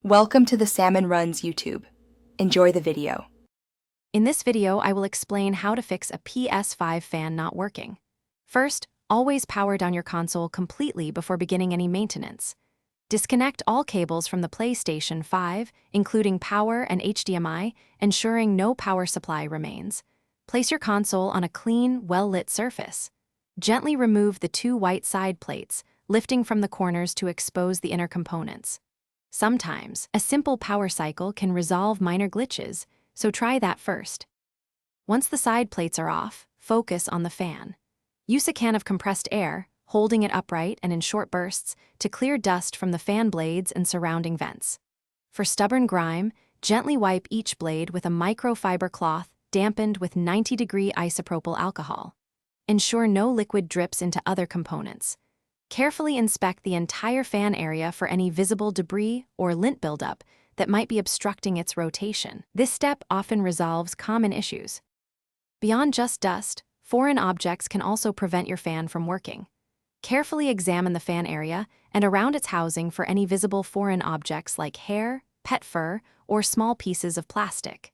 Welcome to the Salmon Runs YouTube. Enjoy the video. In this video, I will explain how to fix a PS5 fan not working. First, always power down your console completely before beginning any maintenance. Disconnect all cables from the PlayStation 5, including power and HDMI, ensuring no power supply remains. Place your console on a clean, well-lit surface. Gently remove the two white side plates, lifting from the corners to expose the inner components. Sometimes, a simple power cycle can resolve minor glitches, so try that first. Once the side plates are off, focus on the fan. Use a can of compressed air, holding it upright and in short bursts, to clear dust from the fan blades and surrounding vents. For stubborn grime, gently wipe each blade with a microfiber cloth dampened with 90-degree isopropyl alcohol. Ensure no liquid drips into other components. Carefully inspect the entire fan area for any visible debris or lint buildup that might be obstructing its rotation. This step often resolves common issues. Beyond just dust, foreign objects can also prevent your fan from working. Carefully examine the fan area and around its housing for any visible foreign objects like hair, pet fur, or small pieces of plastic.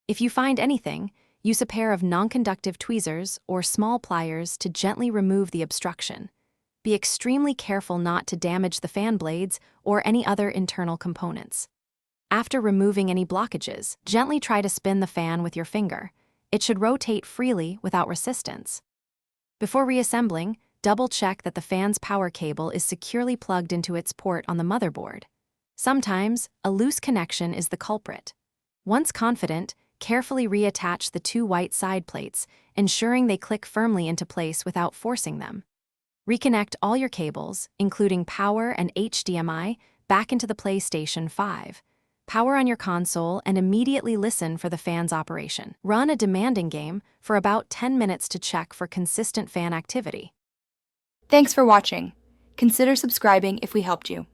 If you find anything, use a pair of non-conductive tweezers or small pliers to gently remove the obstruction. Be extremely careful not to damage the fan blades or any other internal components. After removing any blockages, gently try to spin the fan with your finger. It should rotate freely without resistance. Before reassembling, double-check that the fan's power cable is securely plugged into its port on the motherboard. Sometimes, a loose connection is the culprit. Once confident, carefully reattach the two white side plates, ensuring they click firmly into place without forcing them. Reconnect all your cables, including power and HDMI, back into the PlayStation 5. Power on your console and immediately listen for the fan's operation. Run a demanding game for about 10 minutes to check for consistent fan activity. Thanks for watching. Consider subscribing if we helped you.